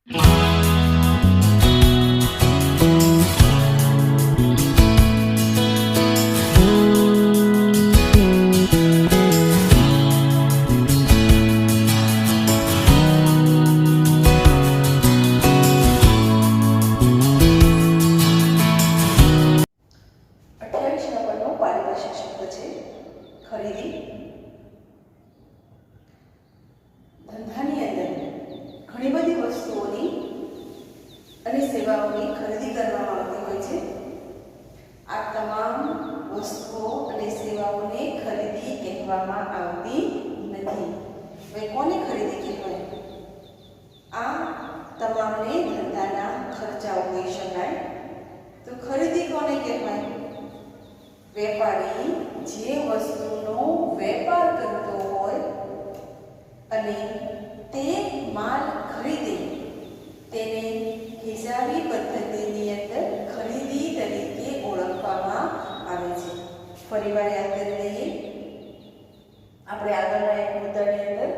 ધંધાની અંદર ઘણી બધી વસ્તુઓની અને સેવાઓની ખરીદી કરવામાં આવતી હોય છે. આ તમામ વસ્તુઓ અને સેવાઓને ખરીદી કહેવામાં આવતી નથી. હવે કોને ખરીદી કહેવાય? આ તમામને ધંધાના ખર્ચાઓ કહી શકાય. તો ખરીદી કોને કહેવાય? વેપારી જે વસ્તુનો વેપાર કરતો હોય અને તે માલ ખરીદે તેને હિસાબી પદ્ધતિની અંદર ખરીદી તરીકે ઓળખવામાં આવે છે. ફરીવાર યાદ કરી લઈએ. આપણે આગળના એક મુદ્દાની અંદર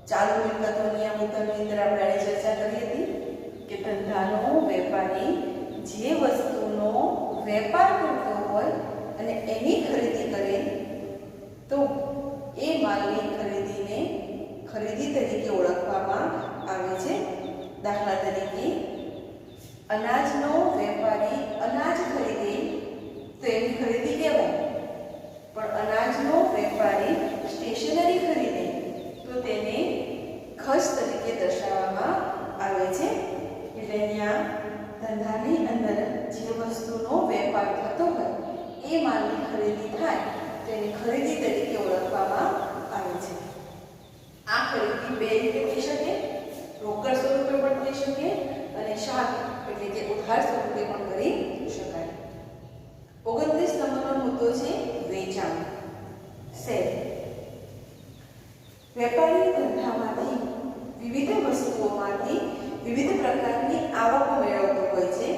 ચાલુ મિલકતોની આ મુદ્દાની અંદર આપણે આની ચર્ચા કરી હતી કે ધંધાનો વેપારી જે વસ્તુનો વેપાર કરતો હોય અને એની ખરીદી કરે તો એ માલની ખરીદીને ખરીદી તરીકે ઓળખવામાં આવે છે. દાખલા તરીકે અનાજનો વેપારી અનાજ ખરીદે તો એની ખરીદી કહેવાય. પણ અનાજનો વેપારી સ્ટેશનરી ખરીદે તો તેને ખર્ચ તરીકે દર્શાવવામાં આવે છે. એટલે અહીંયા ધંધાની અંદર જે વસ્તુનો વેપાર થતો હોય એ માલની ખરીદી થાય તેને ખરીદી તરીકે ઓળખવામાં આવે છે. આ ખરીદી બે રીતે થઈ શકે. રોકડ સ્વરૂપે પણ થઈ શકે અને શાક એટલે કે ઉધાર સ્વરૂપે પણ કરી શકાય. 29 નંબરનો મુદ્દો છે વેચાણ. સેલ. વેપારી ધંધામાંથી વિવિધ વસ્તુઓમાંથી વિવિધ પ્રકારની આવકો મેળવતો હોય છે.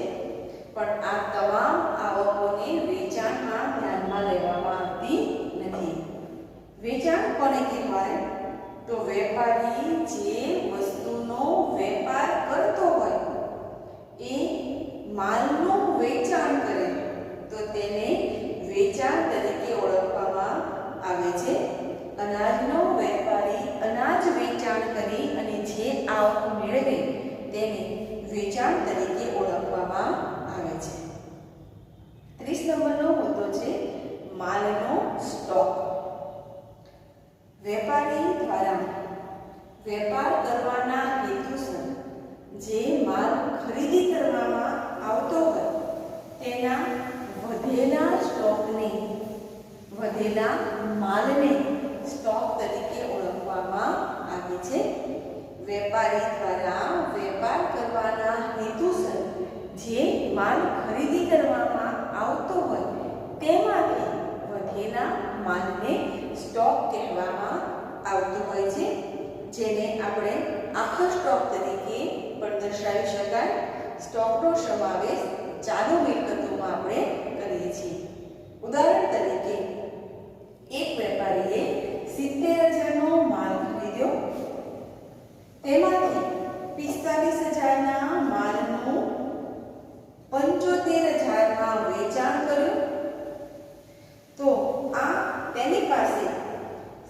પણ આ તમામ આવકોને વેચાણમાં ધ્યાનમાં લેવામાં આવતી નથી. વેચાણ કોને કહેવાય? તો વેપારી જે વસ્તુનો વેપાર કરતો હોય એ માલનું વેચાણ કરે તો તેને વેચાણ તરીકે ઓળખવામાં આવે છે. અનાજનો વેપારી અનાજ વેચાણ કરી અને જે આવક મેળવે તેને વેચાણ તરીકે ઓળખવામાં આવે છે. 30 નંબરનો મુદ્દો છે માલનો સ્ટોક. વેપારી દ્વારા વેપાર કરવાના હેતુસર જે માલ ખરીદી કરવામાં આવતો હોય તેના વધેલા સ્ટોકને વધેલા માલને સ્ટોક તરીકે ઓળખવામાં આવે છે. વેપારી દ્વારા વેપાર કરવાના હેતુસર જે માલ ખરીદી કરવામાં આવતો હોય તેમાંથી વધેલા માલને સ્ટોક કહેવામાં આવતો હોય છે. જેને આપણે આખા સ્ટોક તરીકે પણ દર્શાવી શકાય. સ્ટોકનો સમાવેશ ચાલુ મિલકતોમાં આપણે કરીએ છીએ. ઉદાહરણ તરીકે એક વેપારીએ 70,000નો માલ ખરીદ્યો. તેમાંથી 45,000ના માલનું 75,000માં વેચાણ કર્યું. તો આ તેની પાસે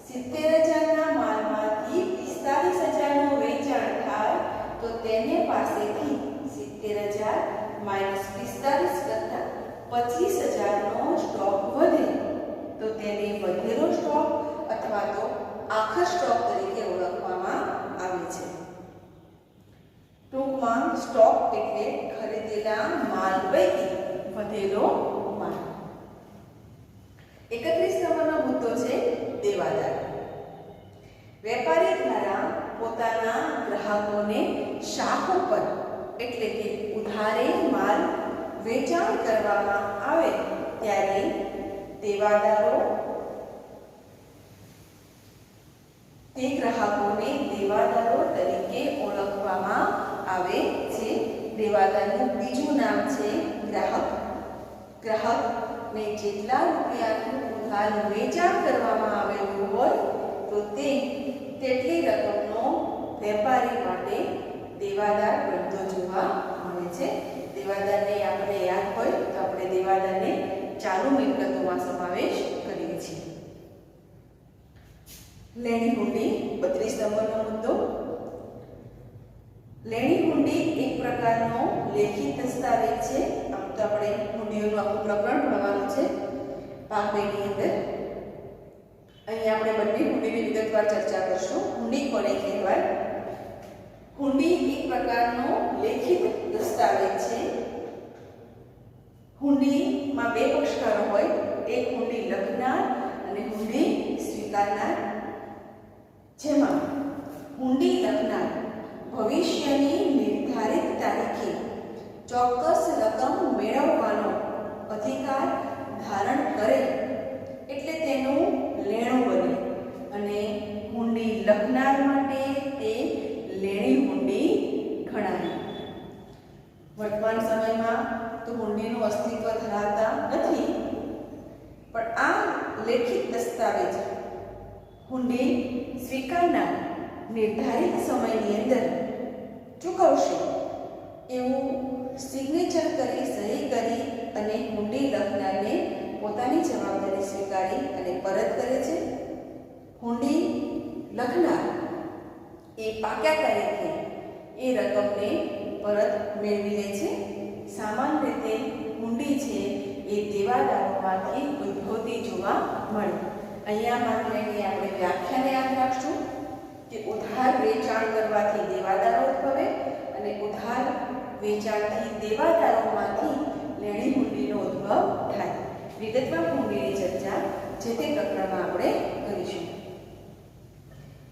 70,000ના માલમાંથી 45,000નું વેચાણ થાય તો તેને પાસેથી 70,000 માઈનસ 45 કરતા 25,000નો સ્ટોક વધે તો તેને વધેલો સ્ટોક અથવા તો આખા સ્ટોક તરીકે ઓળખવામાં આવે છે. ટૂંકમાં સ્ટોક એટલે ખરીદેલા માલ પૈકી વધેલો માલ. 31 નંબરનો મુદ્દો છે દેવાદાર. વેપારી દ્વારા પોતાના ગ્રાહકોને શાખ ઉપર એટલે કે ઉધારે માલ વેચાણ કરવામાં આવે ત્યારે દેવાદારો તે ગ્રાહકોને દેવાદારો તરીકે ઓળખવામાં આવે છે. દેવાદારનું બીજું નામ છે ગ્રાહક. ગ્રાહકને જેટલા રૂપિયાનું ઉધાર વેચાણ કરવામાં આવેલું હોય તો તે તેટલી રકમનો વેપારી માટે દેવાદાર બનતો જોવા મળે છે. દેવાદારને આપણે યાદ હોય તો આપણે દેવાદારને ચાલુ મિલકતોમાં સમાવેશ કરીએ છીએ. લેણી હુંડી 32 નંબરનો મુદ્દો. લેણી હુંડી એક પ્રકારનો લેખિત દસ્તાવેજ છે. આમ તો આપણે હુંડીઓનું આખું પ્રકરણ ભણવાનું છે ભાગ 2 ની અંદર. અહીં આપણે બંને હુંડીની વિગતવાર ચર્ચા કરશું. હુંડી કોને કહેવાય? હુંડી એક પ્રકારનો લેખિત દસ્તાવેજ છે. હુંડીમાં બે પક્ષકારો હોય, એક હુંડી લખનાર અને હુંડી સ્વીકારનાર. જેમાં હુંડી લખનાર ભવિષ્યની નિર્ધારિત તારીખે ચોક્કસ રકમ મેળવવાનો અધિકાર ધારણ કરે એટલે તેનું લેણું બને અને હુંડી લખનાર માટે તે લેણી હુંડી ગણાય. વર્તમાન સમયમાં તો હુંડીનું અસ્તિત્વ ધરાવતા નથી, પણ આ લેખિત દસ્તાવેજ હુંડી સ્વીકારનાર નિર્ધારિત સમયની અંદર ચૂકવશે એવું સિગ્નેચર કરી, સહી કરી અને હુંડી લખનારને પોતાની જવાબદારી સ્વીકારી અને પરત કરે છે. હુંડી લખનાર એ પાક્યા તારીખે એ રકમને પરત મેળવી લે છે. સામાન્ય રીતે હુંડી છે એ દેવાદારોમાંથી ઉદ્ભવતી જોવા મળે. અહીંયા માત્ર એની આપણે વ્યાખ્યાને યાદ રાખશું કે ઉધાર વેચાણ કરવાથી દેવાદારો ઉદ્ભવે અને ઉધાર વેચાણથી દેવાદારોમાંથી લેણી હુંડીનો ઉદ્ભવ થાય. વિગતવાર હુંડીની ચર્ચા જે તે પ્રકરણમાં આપણે કરીશું.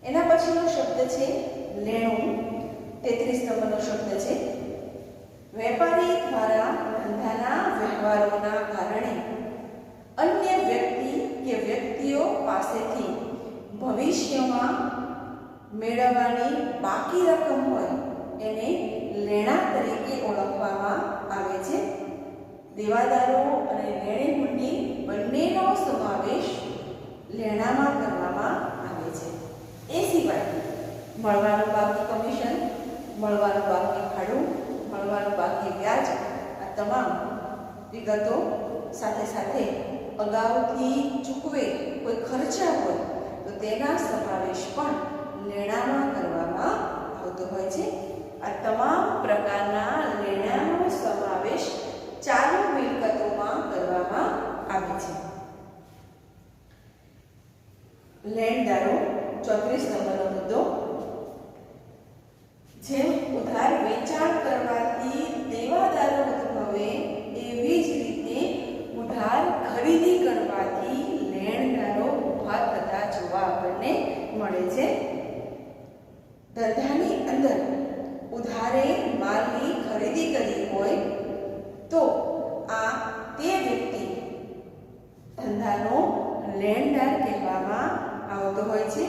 એના પછીનો શબ્દ છે લેણું. 33 નંબરનો શબ્દ છે. વેપારી દ્વારા ધંધાના વ્યવહારોના કારણે અન્ય વ્યક્તિ કે વ્યક્તિઓ પાસેથી ભવિષ્યમાં મેળવવાની બાકી રકમ હોય એને લેણા તરીકે ઓળખવામાં આવે છે. દેવાદારો અને લેણી હુંડી બંનેનો સમાવેશ લેણામાં કરવામાં આવે છે. એ સિવાય મળવાનું બાકી કમિશન, મળવાનું બાકી ભાડું, મળવાનું બાકી વ્યાજ, આ તમામ વિગતો સાથે સાથે અગાઉથી ચૂકવે કોઈ ખર્ચા હોય તો તેના સમાવેશ પણ લેણામાં કરવામાં આવતો હોય છે. આ તમામ પ્રકારના લેણાનો સમાવેશ ચાલુ મિલકતોમાં કરવામાં આવે છે. લેણદારો 34 નંબરનો મુદ્દો. જેમ ઉધાર વેચાણ કરવાથી દેવાદારો ઉદ્ભવે એવી જ રીતે ઉધાર ખરીદી કરવાથી લેણદારો ઉભા થતા જોવા આપણને મળે છે. ધંધાની અંદર ઉધારે માલની ખરીદી કરી હોય તો આ તે વ્યક્તિ ધંધાનો લેણદાર કહેવામાં આવતો હોય છે.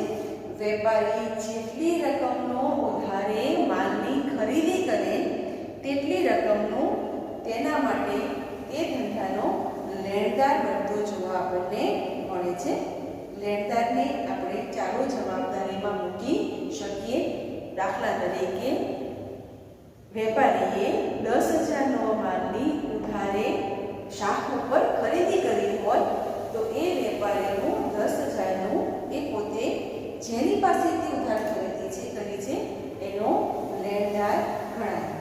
વેપારી જેટલી રકમનો ઉધારે માલની ખરીદી કરે તેટલી રકમનું તેના માટે તે ધંધાનો લેણદાર બનતો જોવા આપણને મળે છે. લેણદારને આપણે ચાલુ જવાબદારીમાં મૂકી શકીએ. દાખલા તરીકે વેપારીએ 10,000નો માલની ઉધારે શાખ ઉપર ખરીદી કરી હોય તો એ વેપારીનું 10,000નું એ પોતે જેની પાસેથી ઉધાર ખરીદી કરી છે એનો લેણદાર ગણાય.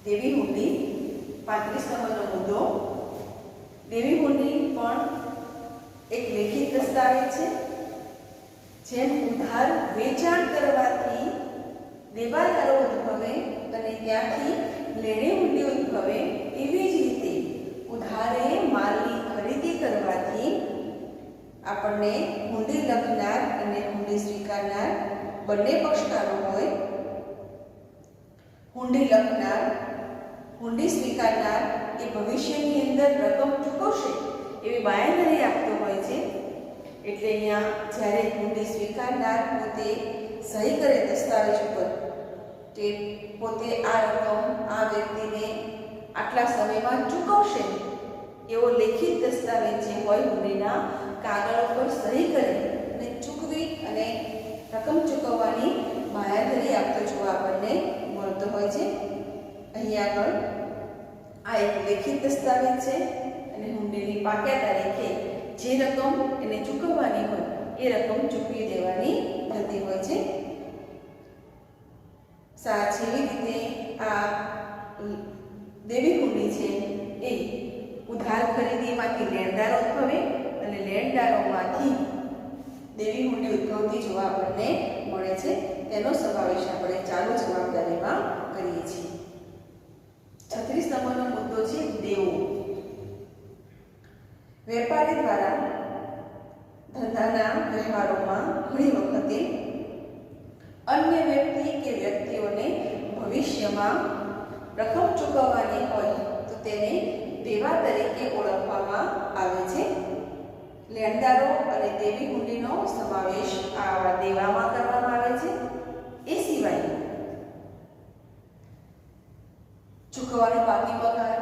દેવી હુંડી 35 નંબરનો મુદ્દો. દેવી હુંડી પણ એક લેખિત દસ્તાવેજ છે. જેમ ઉધાર વેચાણ કરવાથી દેવાદારો ઉદ્ભવે અને ત્યાંથી લેણી હુંડી ઉદ્ભવે એવી જ રીતે ઉધારે માલની ખરીદી કરવાથી આપણને હુંડી લખનાર અને હુંડી સ્વીકારનાર બંને પક્ષકારો હોય. હુંડી લખનાર હુંડી સ્વીકારનાર એ ભવિષ્યની અંદર રકમ ચૂકવશે એવી બાંયધરી આપતો હોય છે. એટલે અહીંયા જ્યારે હુંડી સ્વીકારનાર પોતે સહી કરે દસ્તાવેજ ઉપર કે પોતે આ રકમ આ વ્યક્તિને આટલા સમયમાં ચૂકવશે એવો લેખિત દસ્તાવેજ જે હોય હુંડીના કાગળ ઉપર સહી કરે અને ચૂકવી અને રકમ ચૂકવવાની બાંયધરી આપતો જોવા આપણને લેખિત દસ્તાવેજ છે અને હુંડીની પાક્યા તારીખે જે રકમ એને ચૂકવવાની હોય એ રકમ ચૂકવી દેવાની થતી હોય છે. જેવી રીતે આ દેવી હુંડી છે એ ઉધાર ખરીદીમાંથી લેણદારો ઉદ્ભવે અને લેણદારોમાંથી દેવી હુંડી ઉદ્ભવતી જોવા આપણને મળે છે. તેનો સમાવેશ આપણે ચાલુ જવાબદારીમાં કરીએ છીએ. 36 નંબરનો મુદ્દો છે દેવો. વેપારી દ્વારા ધંધાના વ્યવહારોમાં ઘણી વખતે અન્ય વ્યક્તિ કે વ્યક્તિઓને ભવિષ્યમાં રકમ ચૂકવવાની હોય તો તેને દેવા તરીકે ઓળખવામાં આવે છે. લેણદારો અને દેવી હુંડીનો સમાવેશ આવા દેવામાં કરવામાં આવે છે. એ સિવાય ચૂકવવાનો બાકી પગાર,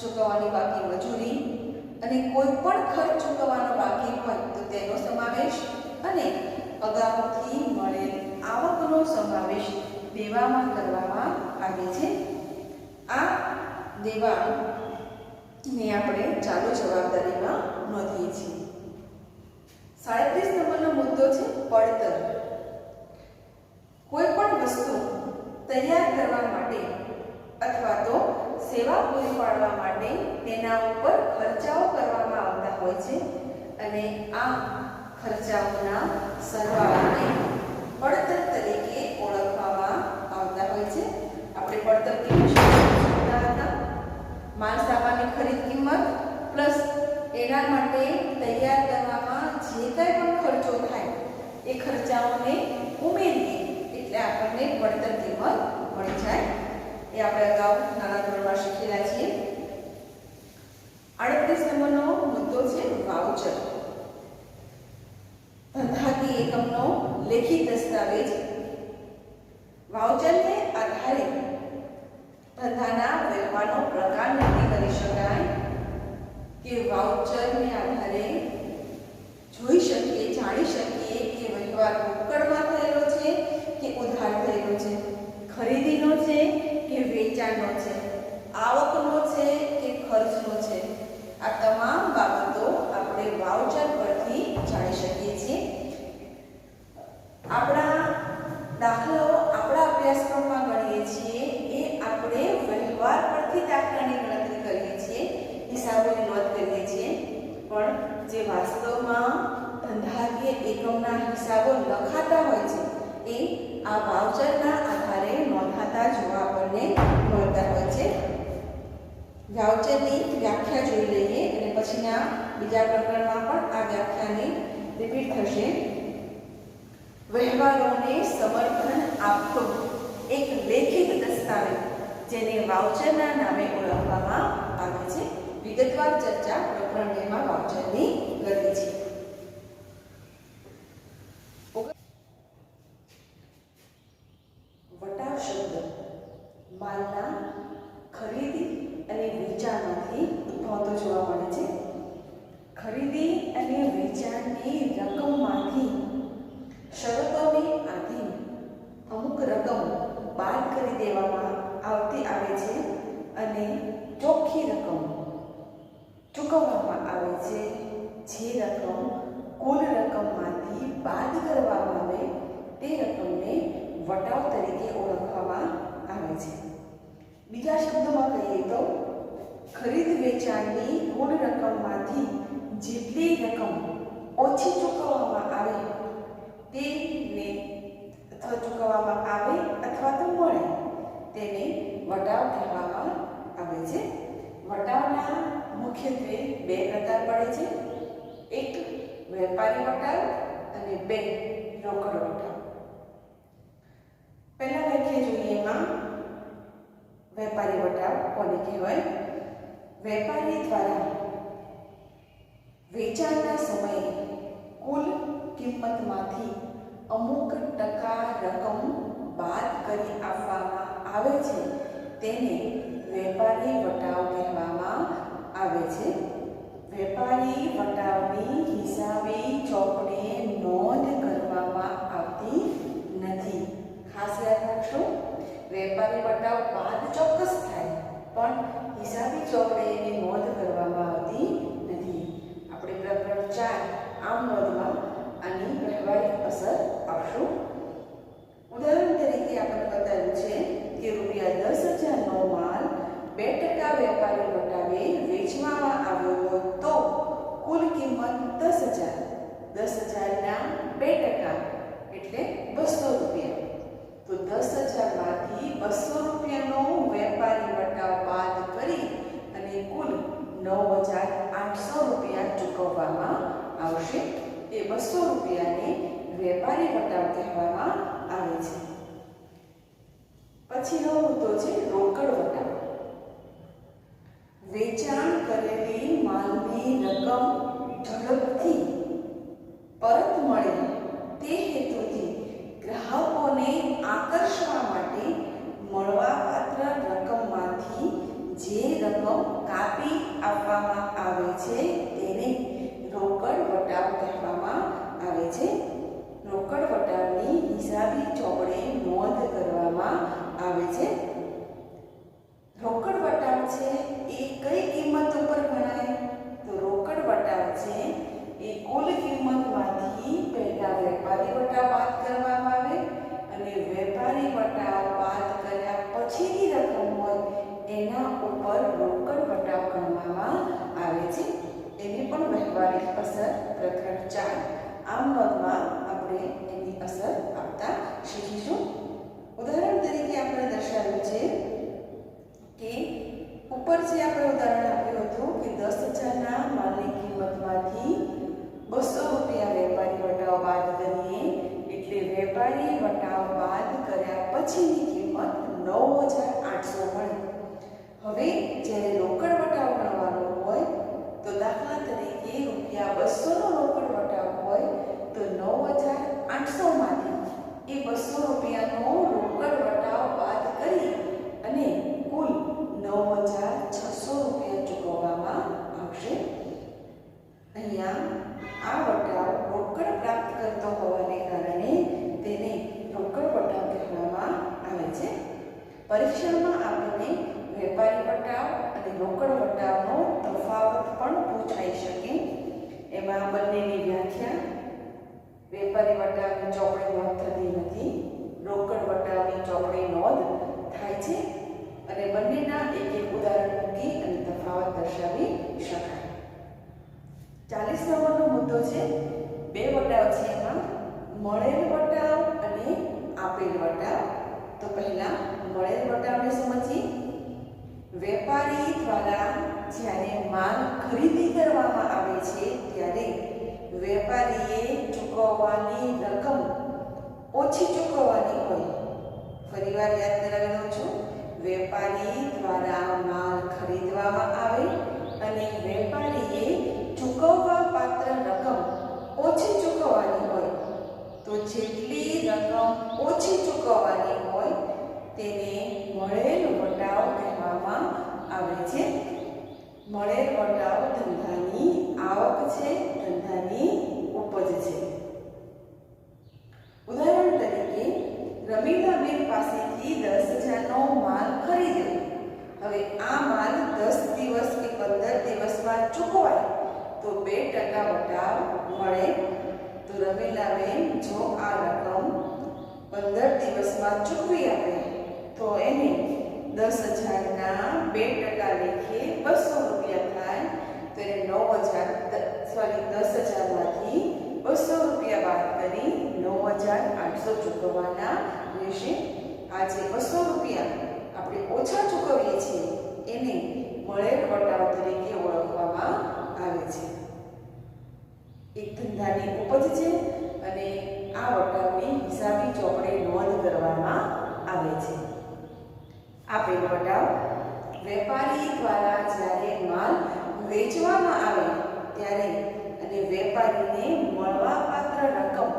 ચૂકવવાની બાકી મજૂરી અને કોઈ પણ ખર્ચ ચૂકવવાનો બાકી હોય તો તેનો સમાવેશ અને અગાઉથી મળેલ આવકનો સમાવેશ દેવામાં કરવામાં આવે છે. આ દેવાને આપણે ચાલુ જવાબદારીમાં નોંધીએ છીએ. 37 નંબરનો મુદ્દો છે પડતર. કોઈ પણ વસ્તુ તૈયાર કરવા માટે અથવા તો સેવા પૂરી પાડવા માટે તેના ઉપર ખર્ચાઓ કરવામાં આવતા હોય છે અને આ ખર્ચાઓના સરવાળાને પડતર તરીકે ઓળખવામાં આવતા હોય છે. આપણે પડતર કિંમત શોધતા હતા. માલ સામાનની ખરીદ કિંમત પ્લસ એના માટે તૈયાર કરવામાં જે કંઈ પણ ખર્ચો થાય એ ખર્ચાઓને ઉમેરીએ એટલે આપણને પડતર કિંમત મળી જાય. એ આપણે અગાઉ નાના ધોરણમાં શીખેલા છીએ. 38 નંબરનો મુદ્દો છે વાઉચર. ધંધાકીય એકમનો લેખિત દસ્તાવેજ. વાઉચરને આધારે ધંધાના વ્યવહારનો પ્રકાર નક્કી કરી શકાય કે વાઉચરને આધારે જોઈ શકીએ, જાણી શકીએ કે વ્યવહાર રોકડમાં થયેલો છે કે ઉધાર થયેલો છે, ખરીદીનો છે કે વેચાણનો છે, આવકનો છે કે ખર્ચનો છે. આ તમામ બાબતો આપણે વાઉચર પરથી જાણી શકીએ છીએ. આપણા દાખલાઓ આપણા અભ્યાસક્રમમાં ગણીએ છીએ એ આપણે વ્યવહાર પરથી દાખલાની ગણતરી કરીએ છીએ, હિસાબોની નોંધ કરીએ છીએ. પણ જે વાસ્તવમાં ધંધાકીય એકમના હિસાબો લખાતા હોય છે એ આ વાઉચરના આધારે નોંધાતા જોવા આપણને મળતા હોય છે. વાઉચરની વ્યાખ્યા જોઈ લઈએ અને પછીના બીજા પ્રકરણમાં પણ આ વ્યાખ્યાની રિપીટ થશે. વ્યવહારોને સમર્થન આપતો એક લેખિત દસ્તાવેજ જેને વાઉચરના નામે ઓળખવામાં આવે છે. વિગતવાર ચર્ચા પ્રકરણ 2 માં વાઉચરની કરી છે. વટાવ શબ્દ માલના ખરીદી અને વેચાણમાંથી ઉદ્ભવતો જોવા મળે છે. ખરીદી અને વેચાણની રકમમાંથી શરતોને આધીન અમુક રકમ બાદ કરી દેવામાં આવતી આવે છે અને ચોખ્ખી રકમ ચૂકવવામાં આવે છે. જે રકમ કુલ રકમમાંથી બાદ કરવામાં આવે તે રકમને વટાવ તરીકે ઓળખવામાં આવે છે. બીજા શબ્દોમાં કહીએ તો ખરીદ વેચાણની કુલ રકમમાંથી જેટલી રકમ ઓછી ચૂકવવામાં આવે તેને અથવા ચૂકવવામાં આવે અથવા તો મળે તેને વટાવ કહેવામાં આવે છે. વટાવના મુખ્યત્વે 2 પ્રકાર પડે છે. એક વેપારી વટાવ અને 2 રોકડ વટાવ. પહેલા વ્યાખ્યા જોઈએ એમાં વેપારી વટાવ કોને કહેવાય? વેપારી દ્વારા વેચાણના સમયે કુલ કિંમતમાંથી અમુક ટકા રકમ બાદ કરી આપવામાં આવે છે તેને વેપારી વટાવ કહેવામાં આવે છે. વેપારી વટાવની હિસાબી ચોપડે નોંધ કરવામાં આવતી નથી. ખાસ યાદ રાખશો, વેપારી વટાવ બાદ ચોક્કસ થાય પણ હિસાબી ચોપડે એની નોંધ કરવામાં આવતી નથી. આપણે પ્રકરણ 4 આમ નોંધમાં આની વ્યવહારિક અસર આપશું. ઉદાહરણ તરીકે આપણે બતાવ્યું છે કે રૂપિયા 10,000નો માલ 2% વેપારી વટાવે વેચવામાં આવ્યો હોય તો કુલ કિંમત 10,000. 10,000ના 2% એટલે 200 રૂપિયા. તો 10,000 માંથી 200 રૂપિયાનો વેપારી વટાવ બાદ કરી અને કુલ 9,800 રૂપિયા ચૂકવવામાં આવશે. એ 200 રૂપિયાને વેપારી વટાવ કહેવામાં આવે છે. પછીનો મુદ્દો છે રોકડ વટાવ. વેચાણ કરેલી માલની રકમ ઝડપથી પરત મળે તે હેતુથી ગ્રાહકોને આકર્ષવા માટે મળવાપાત્ર રકમમાંથી જે રકમ કાપી આપવામાં આવે છે તેને રોકડ વટાવ કહેવામાં આવે છે. રોકડ વટાવની હિસાબી ચોપડે નોંધ કરવામાં આવે છે. રોકડ વટાવ છે એ કઈ કિંમત ઉપર ગણાય? તો રોકડ વટાવ છે એ કુલ કિંમતમાંથી પહેલા વેપારી વટાવ બાદ કરવામાં આવે અને વેપારી વટાવ બાદ કર્યા પછીની રકમ હોય એના ઉપર રોકડ વટાવ ગણવામાં આવે છે. એની પણ વ્યવહારિક અસર પ્રકરણ 4 આમ નોંધમાં આપણે એની અસર આપતા શીખીશું. ઉદાહરણ તરીકે આપણે દર્શાવ્યું છે કે ઉપર જે આપણે ઉદાહરણ આપ્યું હતું કે 10,000ના માલની કિંમતમાંથી 200 રૂપિયા વેપારી વટાવ બાદ કરીએ એટલે વેપારી વટાવ બાદ કર્યા પછીની કિંમત 9,800 મળે. હવે જ્યારે રોકડ વટાવ ગણવાનો હોય તો દાખલા તરીકે રૂપિયા 200નો રોકડ વટાવ હોય તો 9,800 માંથી એ 200 રૂપિયાનો રોકડ વટાવ બાદ કરી અને કુલ 9,600 રૂપિયા ચૂકવવામાં આવશે. અહીંયા આ વટાવ રોકડ પ્રાપ્ત કરતો હોવાને કારણે તેને રોકડ વટાવ કહેવામાં આવે છે. પરીક્ષામાં આપણને વેપારી વટાવ અને રોકડ વટાવનો તફાવત પણ પૂછાઈ શકે. એમાં બંનેની વ્યાખ્યા વેપારી વટાવની ચોપડે નોંધ થતી નથી, રોકડ વટાવની ચોપડે નોંધ થાય છે અને બંનેના એક એક ઉદાહરણ મૂકી અને તફાવત દર્શાવી શકાય. 40 નંબરનો મુદ્દો છે બે વટાવ છે એમાં મળેલ વટાવ અને આપેલ વટાવ. તો પહેલા મળેલ વટાવને સમજીએ. વેપારી દ્વારા જ્યારે માલ ખરીદી કરવામાં આવે છે ત્યારે વેપારીએ ચૂકવવાની રકમ ઓછી ચૂકવવાની હોય. ફરીવાર યાદ કરાવી દઉં છું. વેપારી દ્વારા માલ ખરીદવામાં આવે અને વેપારીએ ચૂકવવા પાત્ર રકમ ઓછી ચૂકવવાની હોય તો જેટલી રકમ ઓછી ચૂકવવાની હોય તેને મળેલ વટાવ કહેવામાં આવે છે. મળેલ વટાવ ધંધાની આવક છે, ધંધાની ઉપજ છે. ઉદાહરણ તરીકે રમીલાબેન પાસેથી 10,000નો માલ ખરીદ્યો. હવે આ માલ 10 દિવસ કે 15 દિવસમાં ચૂકવાય તો 2% વટાવ મળે. તો રમીલાબેન જો આ રકમ 15 દિવસમાં ચૂકવી આપે તો એને 10,000ના 2% લેખે 200 રૂપિયા થાય. તો એને 10,000 માંથી 200 રૂપિયા બાદ કરી 9,800 ચૂકવવાના રહેશે. આ જે 200 રૂપિયા આપણે ઓછા ચૂકવીએ છીએ એને મળેલ વટાવ તરીકે ઓળખવામાં આવે છે. એક ધંધાની ઉપજ છે અને આ વટાવની હિસાબી ચોપડે નોંધ કરવામાં આવે છે. આપેલ વટાવ વેપારી દ્વારા જ્યારે માલ વેચવામાં આવે ત્યારે અને વેપારીને મળવાપાત્ર રકમ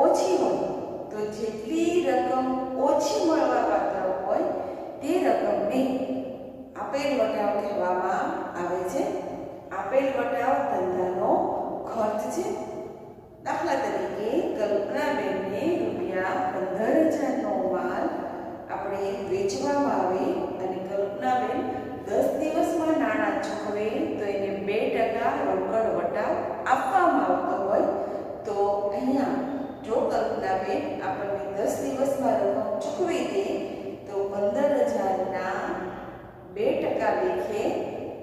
ઓછી હોય તો જેટલી રકમ ઓછી મળવાપાત્ર હોય તે રકમને આપેલ વટાવ કહેવામાં આવે છે. આપેલ વટાવ ધંધાનો ખર્ચ છે. દાખલા તરીકે કલ્પનાબેનને રૂપિયા 15,000નો માલ આપણે વેચવામાં આવે અને કલ્પનાબેન ચૂકવે તો એને 2% રોકડ વટાવ આપવામાં આવતો હોય તો અહીંયા જો કલ્પનાબેન આપણને 10 દિવસમાં રકમ ચૂકવી દે તો 15,000ના 2% લેખે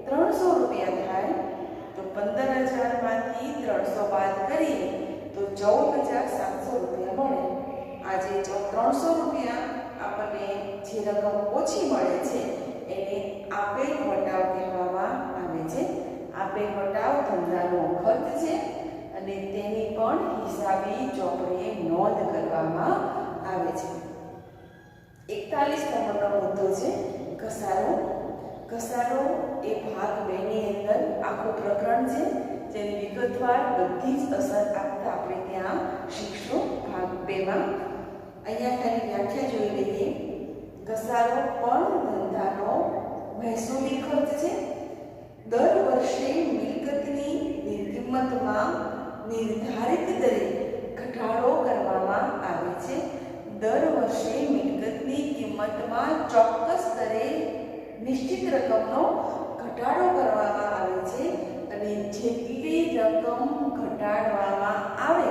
300 રૂપિયા થાય તો 15,000 માંથી 300 બાદ કરીએ તો 14,700 રૂપિયા મળે. આજે 300 રૂપિયા આપણને જે રકમ ઓછી મળે છે એને આપેલ વટાવ કહેવામાં આવે છે. આપેલ વટાવ ધંધાનો ખર્ચ છે અને તેની પણ હિસાબી ચોપડીએ નોંધ કરવામાં આવે છે. 41 નંબરનો મુદ્દો છે ઘસારો. ઘસારો એ ભાગ 2 ની અંદર આખું પ્રકરણ છે જેની વિગતવાર બધી જ અસર આપતા આપણે ત્યાં શીખશું ભાગ 2 માં. અહીંયા ખાલી વ્યાખ્યા જોઈ લઈએ. ઘસારો પણ ધંધાનો મહેસૂલી ખર્ચ છે. દર વર્ષે મિલકતની કિંમતમાં નિર્ધારિત દરે ઘટાડો કરવામાં આવે છે. દર વર્ષે મિલકતની કિંમતમાં ચોક્કસ દરે નિશ્ચિત રકમનો ઘટાડો કરવામાં આવે છે અને જેટલી રકમ ઘટાડવામાં આવે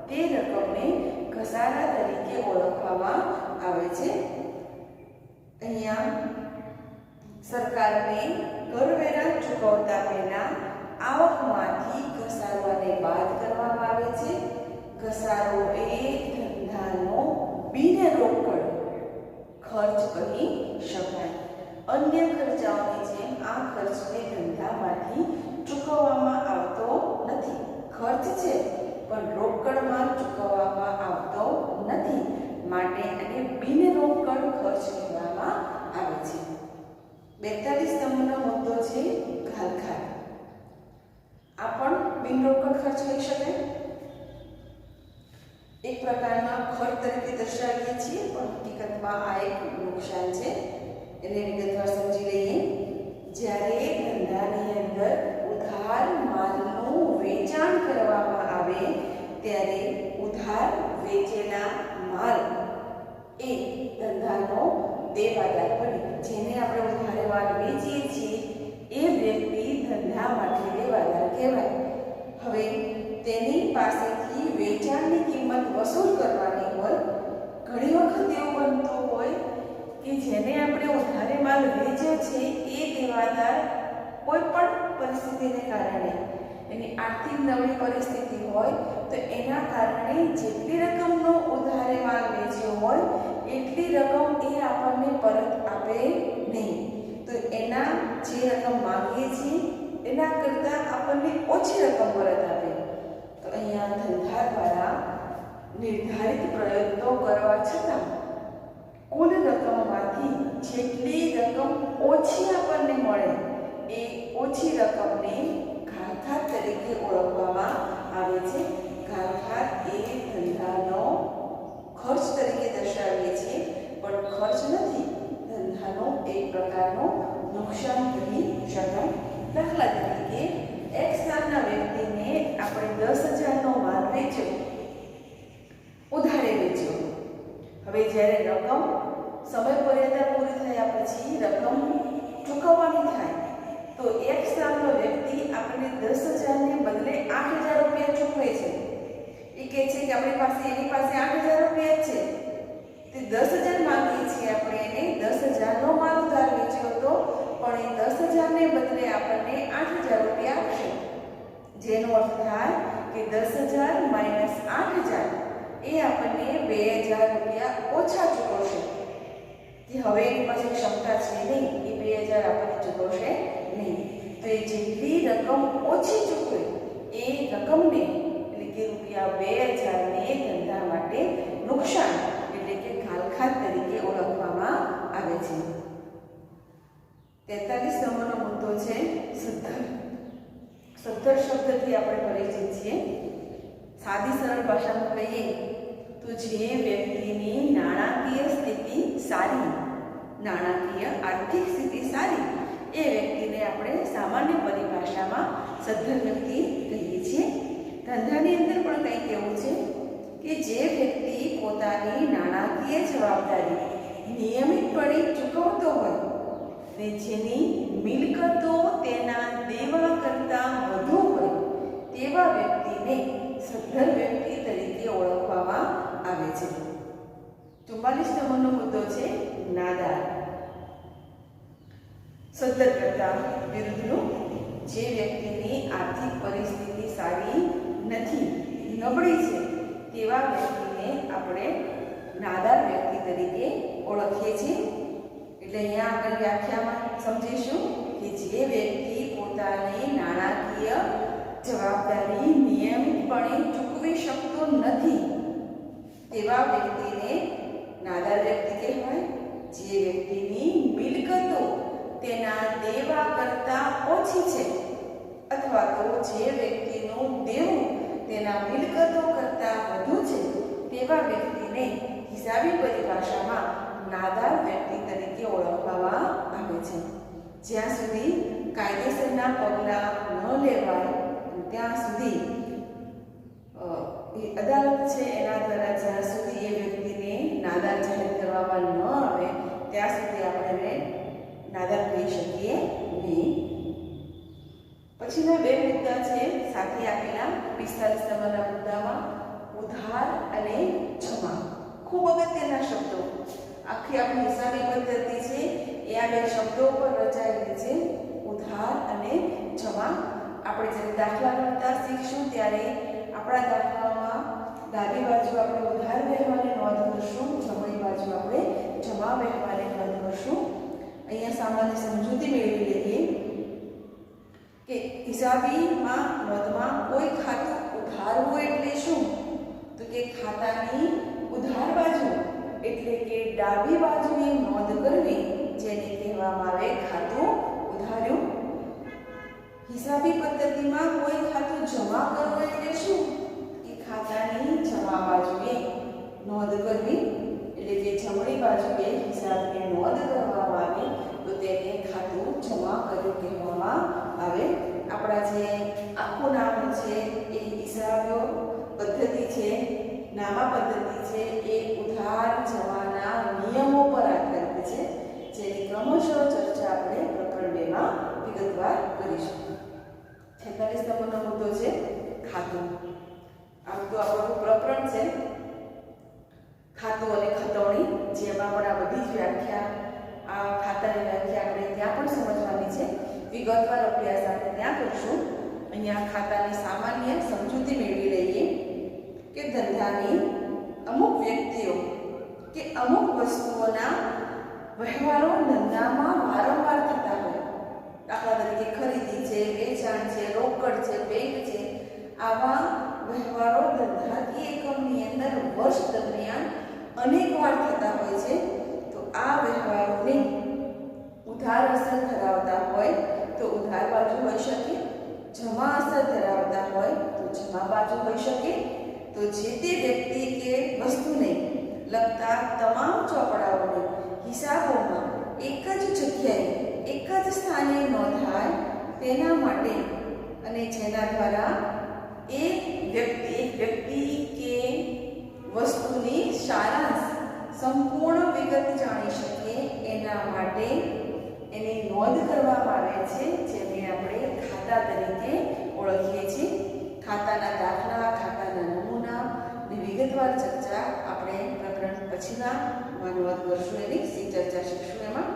તે રકમને ઘસારા તરીકે ઓળખવામાં આવે છે. અહીંયા સરકારને કરવેરા ચૂકવતા પહેલા આવકમાંથી ઘસારાને બાદ કરવામાં આવે છે. ઘસારો એ ધંધાનો બિનરોકડ ખર્ચ કહી શકાય. અન્ય ખર્ચાઓની જેમ આ ખર્ચને ધંધામાંથી ચૂકવવામાં આવતો નથી. ખર્ચ છે પણ રોકડમાં ચૂકવવામાં આવતો નથી, માટે આને બિનરોકડ ખર્ચ કહેવામાં આવે છે. 42 નંબરનો મુદ્દો છે ઘાલખાત. આ પણ બિનરોકડ ખર્ચ કહી શકાય. એક પ્રકારના ખર્ચ તરીકે દર્શાવીએ છીએ પણ હકીકતમાં આ એક નુકસાન છે. એને વિગતવાર સમજી લઈએ. જ્યારે ધંધાની અંદર ઉધાર માલનું વેચાણ કરવામાં આવે ત્યારે ઉધાર વેચેલા માલ એ ધંધાનો દેવાદાર બને. જેને આપણે ઉધારે માલ વેચીએ છીએ એ વ્યક્તિ ધંધા માટે દેવાદાર કહેવાય. હવે તેની પાસેથી વેચાણની કિંમત વસૂલ કરવાની હોય. ઘણી વખત એવું બનતું હોય કે જેને આપણે ઉધારે માલ વેચ્યો છે એ દેવાદાર કોઈ પણ પરિસ્થિતિને કારણે એની આર્થિક નબળી પરિસ્થિતિ હોય તો એના કારણે જેટલી રકમનો ઉધારે માલ વેચ્યો હોય એટલી રકમ એ આપણને પરત આપે નહીં. તો એના જે રકમ માંગીએ છીએ એના કરતાં આપણને ઓછી રકમ પરત આપે. તો અહીંયા ધંધા દ્વારા નિર્ધારિત પ્રયત્નો કરવા છતાં કુલ રકમમાંથી જેટલી રકમ ઓછી આપણને મળે એ ઓછી રકમને ઘાલખાત તરીકે ઓળખવામાં આવે છે. ઘાલખાત એ ધંધાનો ખર્ચ તરીકે દર્શાવીએ છીએ પણ ખર્ચ નથી, ધંધાનો એક પ્રકારનો નુકસાન કહી શકાય. દાખલા તરીકે એક નામના વ્યક્તિને આપણે 10,000નો માલ વેચ્યો, ઉધારે વેચ્યો. હવે જ્યારે રકમ સમય મર્યાદા પૂરી થયા પછી રકમ ચૂકવવાની થાય તો એક નામનો વ્યક્તિ આપણને 10,000ને બદલે 8,000 રૂપિયા ચૂકવે છે. એ કહે છે કે આપણી પાસે એની પાસે 8,000 રૂપિયા છે. તે 10,000 માંગીએ છીએ આપણે એને 10,000નો માલ ઉધાર વેચ્યો હતો પણ એ 10,000ને બદલે આપણને 8,000 રૂપિયા આપશે. જેનો અર્થ થાય કે 10,000 માઇનસ 8,000 એ આપણને 2,000 રૂપિયા ઓછા ચૂકવશે. કે હવે એની પાસે ક્ષમતા છે નહીં, એ 2,000 આપણને ચૂકવશે નહીં. તો એ જેટલી રકમ ઓછી ચૂકવે એ રકમને એટલે કે રૂપિયા 2,000ને ધંધા માટે નુકસાન એટલે કે ઘાલખાત તરીકે ઓળખવામાં આવે છે. 43 નંબરનો મુદ્દો છે સદ્ધર. સદ્ધર શબ્દથી આપણે પરિચિત છીએ. સાદી સરળ ભાષામાં કહીએ તો જે વ્યક્તિની નાણાકીય સ્થિતિ સારી, નાણાકીય આર્થિક સ્થિતિ સારી એ વ્યક્તિને આપણે સામાન્ય પરિભાષામાં સદ્ધર વ્યક્તિ કહીએ છીએ. ધંધાની અંદર પણ કંઈક એવું છે કે જે વ્યક્તિ પોતાની નાણાકીય જવાબદારી નિયમિતપણે ચૂકવતો હોય ને જેની મિલકતો તેના દેવા કરતાં વધુ હોય તેવા વ્યક્તિને સદ્ધર વ્યક્તિ તરીકે ઓળખવામાં આવે છે. 44 નંબરનો મુદ્દો છે નાદાર. સદ્ધર કરતાં વિરુદ્ધનું, જે વ્યક્તિની આર્થિક પરિસ્થિતિ સારી નથી, નબળી છે, તેવા વ્યક્તિને આપણે નાદાર વ્યક્તિ તરીકે ઓળખીએ છીએ. એટલે અહીંયા આપણે વ્યાખ્યામાં સમજીશું કે જે વ્યક્તિ પોતાની નાણાકીય જવાબદારી નિયમિતપણે ચૂકવી શકતો નથી તેવા વ્યક્તિને નાદાર વ્યક્તિ કહેવાય. જે વ્યક્તિની મિલકતો તેના દેવા કરતાં ઓછી છે અથવા તો જે વ્યક્તિનું દેવું તેના મિલકતો કરતાં વધુ છે તેવા વ્યક્તિને હિસાબી પરિભાષામાં નાદાર વ્યક્તિ તરીકે ઓળખવામાં આવે છે. જ્યાં સુધી કાયદેસરના પગલાં ન લેવાય ત્યાં સુધી અદાલત છે એના દ્વારા જ્યાં સુધી એ વ્યક્તિને નાદાર જાહેર કરવામાં ન આવે ત્યાં સુધી આપણે નાદાર કહી શકીએ નહીં. પછીના બે મુદ્દા છે સાથે આપેલા 45 નંબરના મુદ્દામાં ઉધાર અને જમા. ખૂબ અગત્યના શબ્દો. આખી આપણી હિસાબી પદ્ધતિ છે એ આ બે શબ્દો પર રચાયેલી છે, ઉધાર અને જમા. આપણે જ્યારે દાખલા ગણતા શીખશું ત્યારે આપણા દાખલામાં ડાબી બાજુ આપણે ઉધાર વહેવાની નોંધ કરશું, જમણી બાજુ આપણે જમા વહેવાની નોંધ કરશું. અહીંયા સામાન્ય સમજૂતી મેળવી લઈએ કે હિસાબીમાં નોંધમાં કોઈ ખાતું ઉધારવું એટલે શું? તો કે ખાતાની ઉધાર બાજુ એટલે કે ડાબી બાજુએ નોંધ કરવી, જેને કહેવામાં આવે ખાતું ઉધાર્યું. હિસાબી પદ્ધતિમાં કોઈ ખાતું જમા કરવું એટલે શું? કે ખાતાની જમા બાજુએ નોંધ કરવી, એટલે કે જમણી બાજુએ હિસાબની નોંધ કરવામાં આવે તો તેને ખાતું જમા કર્યું કહેવામાં આવે. આપણા જે આખું નામ છે એ હિસાબો પદ્ધતિ છે, નામા પદ્ધતિ છે, એ ઉધાર જમાના નિયમો પર આધારિત છે, જેની ક્રમશઃ ચર્ચા આપણે પ્રકરણ 2 માં વિગતવાર કરીશું. 46 નંબરનો મુદ્દો છે ખાતું. આમ તો આપણું પ્રકરણ છે ખાતું અને ખતવણી, જેમાં પણ આ બધી જ વ્યાખ્યા, આ ખાતાની વ્યાખ્યા આપણે ત્યાં પણ સમજવાની છે. વિગતવાર અભ્યાસ આપણે ત્યાં કરશું. અહીંયા ખાતાની સામાન્ય સમજૂતી મેળવી લઈએ કે ધંધાની અમુક વ્યક્તિઓ કે અમુક વસ્તુઓના વહેવારો ધંધામાં વારંવાર થતા હોય. દાખલા તરીકે ખરીદી છે, વેચાણ છે, રોકડ છે, બેંક છે, આવા વહેવારો ધંધાકીય એકમની અંદર વર્ષ દરમિયાન અનેકવાર થતા હોય છે. તો આ વહેવારોને ઉધાર અસર ધરાવતા હોય તો ઉધાર બાજુ હોઈ શકે, જમા અસર ધરાવતા હોય તો જમા બાજુ હોઈ શકે. તો જે તે વ્યક્તિ કે વસ્તુને લગતા તમામ ચોપડાઓને હિસાબોમાં એક જ જગ્યાએ એક જ સ્થાને નોંધાય તેના માટે અને જેના દ્વારા એ વ્યક્તિ કે વસ્તુની સારાંશ સંપૂર્ણ વિગત જાણી શકે એના માટે એની નોંધ કરવામાં આવે છે, જેને આપણે ખાતા તરીકે ઓળખીએ છીએ. ખાતાના દાખલા, ખાતાના નમૂના ની વિગતવાર ચર્ચા આપણે પ્રકરણ પછીના નોંધ કરશું, એની ચર્ચા શીખશું. એમાં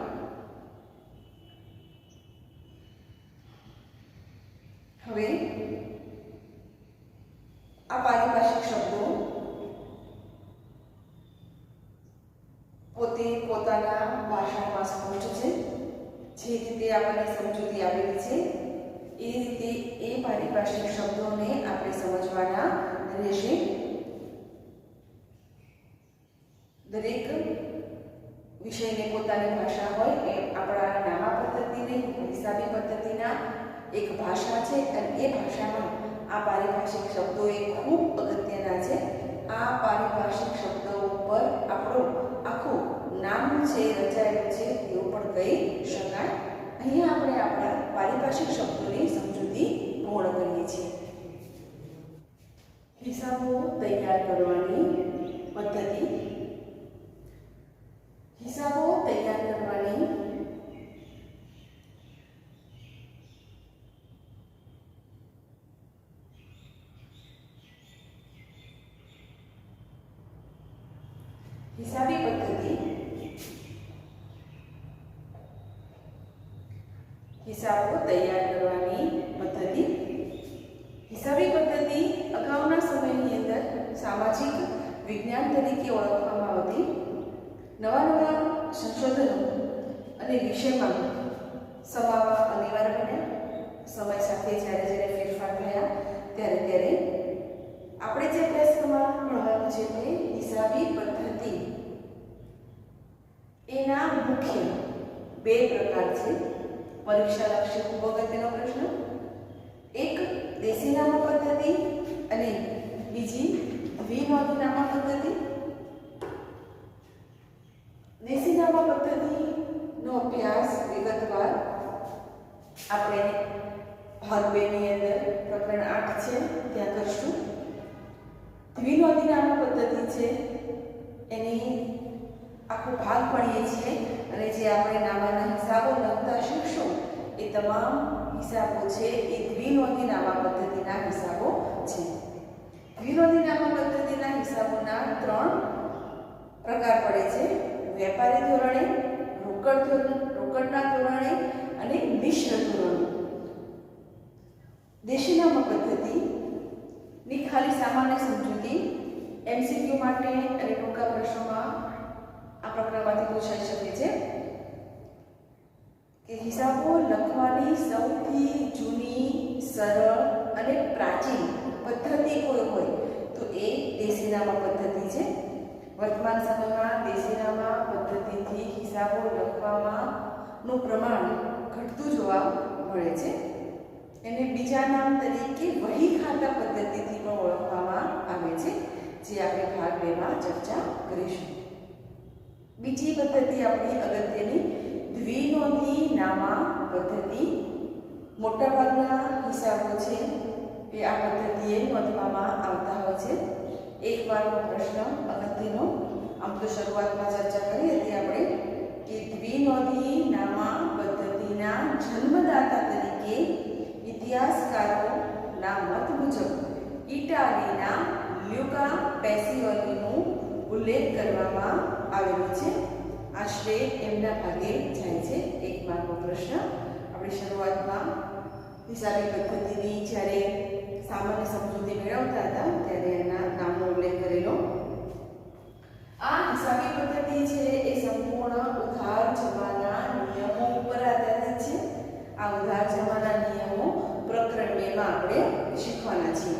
હવે આ પારિભાષિક શબ્દો પોતે પોતાના ભાષામાં સ્પષ્ટ છે. જે રીતે આપણને સમજૂતી આવેલી છે એ રીતે એ પારિભાષિક શબ્દોને આપણે સમજવાના રહેશે. દરેક વિષયને પોતાની ભાષા હોય એ આપણા નામા પદ્ધતિને હિસાબી પદ્ધતિના એક ભાષા છે અને એ ભાષામાં આ પારિભાષિક શબ્દો એ ખૂબ અગત્યના છે. આ પારિભાષિક શબ્દો પર આપણું આખું નામ છે રચાયેલું છે એવું પણ કહી શકાય. અહીંયા આપણે આપણા પારિભાષિક શબ્દોની સમજૂતી પૂર્ણ કરીએ છીએ. હિસાબો તૈયાર કરવાની પદ્ધતિ. હિસાબો તૈયાર કરવાની હિસાબો તૈયાર કરવાની પદ્ધતિ. હિસાબી પદ્ધતિ અગાઉના સમયની અંદર સામાજિક વિજ્ઞાન તરીકે ઓળખવામાં આવતી. નવા નવા સંશોધનો અને વિષયમાં સમાવવા અનિવાર્ય બન્યા. સમય સાથે જ્યારે જ્યારે ફેરફાર થયા ત્યારે આપણે જે અભ્યાસક્રમમાં ભણવાનું છે તે હિસાબી પદ્ધતિ. એના મુખ્ય બે પ્રકાર છે. પરીક્ષાલક્ષી ખૂબ અગત્યનો પ્રશ્ન. એક દેશીનામા પદ્ધતિ અને બીજી દ્વિનોંધનામા પદ્ધતિ. દેશીનામા પદ્ધતિનો અભ્યાસ વિગતવાર આપણે ભાગ 2 ની અંદર પ્રકરણ 8 છે ત્યાં કરશું. દ્વિનોંધનામા પદ્ધતિ છે એની આખો ભાગ ભણીએ છીએ અને જે આપણે નામાના હિસાબો લખતા શીખશું એ તમામ હિસાબો છે એ દ્વિનોંધનામા પદ્ધતિના હિસાબો છે. દ્વિનોંધનામા પદ્ધતિના હિસાબોના 3 પ્રકાર પડે છે. વેપારી ધોરણે, રોકડના ધોરણે અને મિશ્ર ધોરણે. દેશીનામા પદ્ધતિની ખાલી સામાન્ય સમજૂતી MCQ માટે અને ટૂંકા પ્રશ્નોમાં આ પ્રકરણમાંથી પૂછાઈ શકે છે કે હિસાબો લખવાની સૌથી જૂની, સરળ અને પ્રાચીન પદ્ધતિ કોઈ હોય તો એ દેશીનામા પદ્ધતિ છે. વર્તમાન સમયમાં દેશીનામા પદ્ધતિથી હિસાબો લખવામાંનું પ્રમાણ ઘટતું જોવા મળે છે. એને બીજા નામ તરીકે વહી ખાતા પદ્ધતિથી પણ ઓળખવામાં આવે છે, જે આપણે ભાગ 2 માં ચર્ચા કરીશું. બીજી પદ્ધતિ આપણી અગત્યની દ્વિનોંધનામા પદ્ધતિ. મોટાભાગના હિસાબો છે એ આ પદ્ધતિએ નોંધવામાં આવતા હોય છે. એક વારનો પ્રશ્ન અગત્યનો, આમ તો શરૂઆતમાં ચર્ચા કરી હતી આપણે કે દ્વિનોંધનામા પદ્ધતિના જન્મદાતા તરીકે ઇતિહાસકારોના મત મુજબ ઇટાલીના લ્યુકા પેસિયોલીનો ઉલ્લેખ કરવામાં આવેલો છે. આ શ્રેય એમના ભાગે જાય છે. એક માર્કનો પ્રશ્ન. આપણે શરૂઆતમાં હિસાબી પદ્ધતિની જ્યારે સામાન્ય સમજૂતી મેળવતા હતા ત્યારે એના નામનો ઉલ્લેખ કરેલો. આ હિસાબી પદ્ધતિ છે એ સંપૂર્ણ ઉધાર જમાના નિયમો ઉપર આધારિત છે. આ ઉધાર જમાના નિયમો પ્રકરણ 2 માં આપણે શીખવાના છીએ.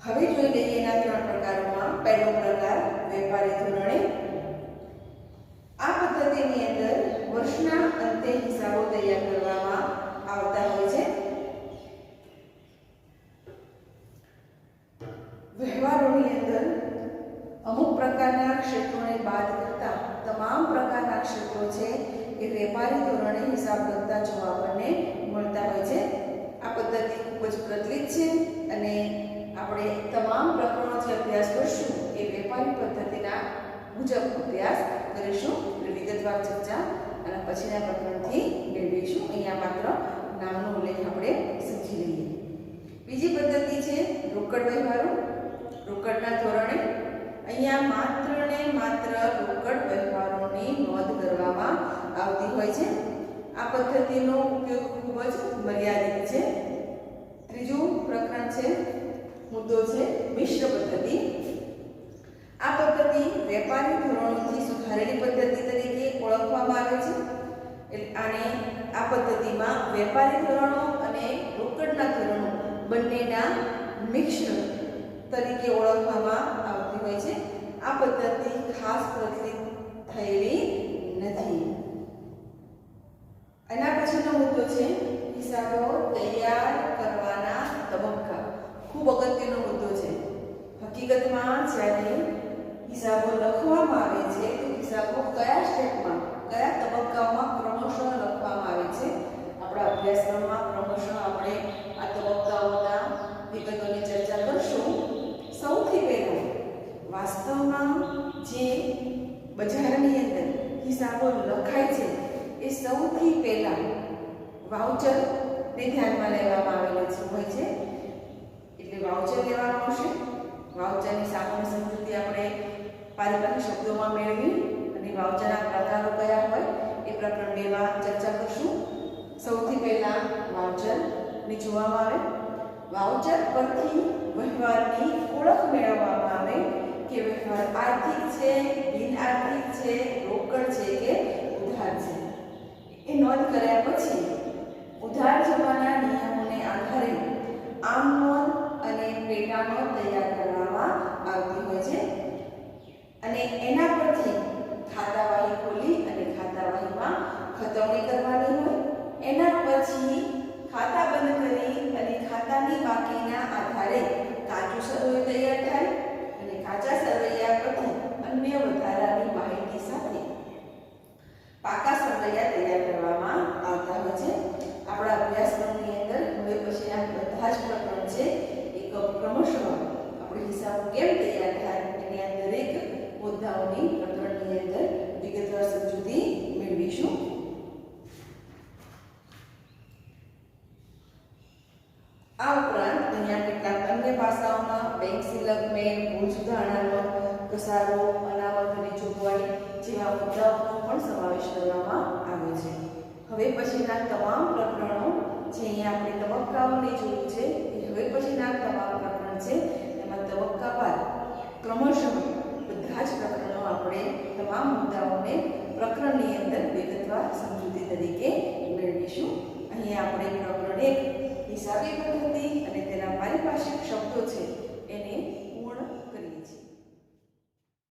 હવે જોઈ લઈએ એના 3 પ્રકારોમાં. પહેલો પ્રકાર વેપારી ધોરણે. આ પદ્ધતિની અંદર વર્ષના અંતે હિસાબો તૈયાર કરવામાં આવતા હોય છે. વ્યવહારોની અંદર અમુક પ્રકારના ક્ષેત્રોને બાદ કરતા તમામ પ્રકારના ક્ષેત્રો છે એ વેપારી ધોરણે હિસાબ લખતા જોવા આપણને મળતા હોય છે. આ પદ્ધતિ ખૂબ જ પ્રચલિત છે અને આપણે તમામ પ્રકરણો જે અભ્યાસ કરશું એ વેપારી પદ્ધતિના મુજબ અભ્યાસ કરીશું. વિગતવાર ચર્ચા અને પછીના પ્રકરણથી મેળવીશું. અહીંયા માત્ર નામનો ઉલ્લેખ આપણે સમજી લઈએ. બીજી પદ્ધતિ છે રોકડ વ્યવહારો. રોકડના ધોરણે અહીંયા માત્ર ને માત્ર રોકડ વ્યવહારોની નોંધ કરવામાં આવતી હોય છે. આ પદ્ધતિનો ઉપયોગ ખૂબ જ મર્યાદિત છે. ત્રીજું પ્રકરણ છે, મુદ્દો છે મિશ્ર પદ્ધતિ. આ પદ્ધતિ વેપારી ધોરણોથી સુધારેલી પદ્ધતિ તરીકે ઓળખવામાં આવે છે. અને આ પદ્ધતિમાં વેપારી ધોરણો અને રોકડના ધોરણો બંનેના મિશ્ર તરીકે ઓળખવામાં આવતી હોય છે. આ પદ્ધતિ ખાસ પ્રચલિત થયેલી નથી. એના પછીનો મુદ્દો છે હિસાબો તૈયાર કરવાના તબક્કા. ખૂબ અગત્યનો મુદ્દો છે. હકીકતમાં જ્યારે હિસાબો લખવામાં આવે છે તો હિસાબો કયા સ્ટેપમાં, કયા તબક્કાઓમાં ક્રમશઃ લખવામાં આવે છે. આપણા અભ્યાસક્રમમાં ક્રમશઃ આપણે આ તબક્કાઓના વિગતોની ચર્ચા કરશું. સૌથી પહેલા વાસ્તવમાં જે બજારની અંદર હિસાબો લખાય છે એ સૌથી પહેલા વાઉચરને ધ્યાનમાં લેવામાં આવેલો હોય છે. એટલે વાઉચર લેવાનું આવશે. વાઉચરની સામાન્ય સમજૂતી આપણે પારિભાષિક શબ્દોમાં મેળવી અને વાઉચરના પ્રકારો કયા હોય એ પ્રકરણ 2 માં ચર્ચા કરશું. સૌથી પહેલા વાઉચર ને જોવામાં આવે. વાઉચર પરથી વહેવારની ઓળખ મેળવવામાં આવે કે વહેવાર આર્થિક છે, બિન આર્થિક છે, રોકડ છે કે ઉધાર છે. એ નોંધ કર્યા પછી ઉધાર જમાના નિયમોને આધારે આમ નોંધ અને પેટા નોંધ તૈયાર કરવામાં આવતી હોય છે અને એના પરથી ખાતાવાહી ખોલી અને ખાતાવાહીમાં ખતવણી કરવાની હોય. એના પછી ખાતા બંધ કરી અને ખાતાની બાકીના આધારે કાચું સરવૈયું તૈયાર થાય અને કાચા સરવૈયા પરથી અન્ય વધારાની માહિતી સાથે પાકા સરવૈયા તૈયાર કરવામાં આવતા હોય છે. આપણા અભ્યાસક્રમની અંદર હવે પછીના બધા જ પ્રકરણ છે એક ક્રમશઃ આપણે હિસાબો કેમ તૈયાર થાય એની આ દરેક મુદ્દાઓની પ્રકરણની અંદર વિગતવાર સમજૂતી મેળવીશું. આ ઉપરાંત અહીંયા કેટલાક અન્ય પાસાઓમાં બેંક સિલક મેલ, ભૂલ સુધારણાનો પ્રસારો, અનામતની જોગવાઈ જેવા મુદ્દાઓનો પણ સમાવેશ કરવામાં આવ્યો છે. હવે પછીના તમામ પ્રકરણો જે અહીંયા આપણે તબક્કાઓની જોયું છે એ હવે પછીના તમામ પ્રકરણ છે એમાં તબક્કાવાર ક્રમશઃ બધા જ પ્રકરણો આપણે તમામ મુદ્દાઓને પ્રકરણની અંદર વિગતવાર સમજૂતી તરીકે મેળવીશું. અહીં આપણે પ્રકરણ 1 હિસાબી પદ્ધતિ અને તેના પારિભાષિક શબ્દો છે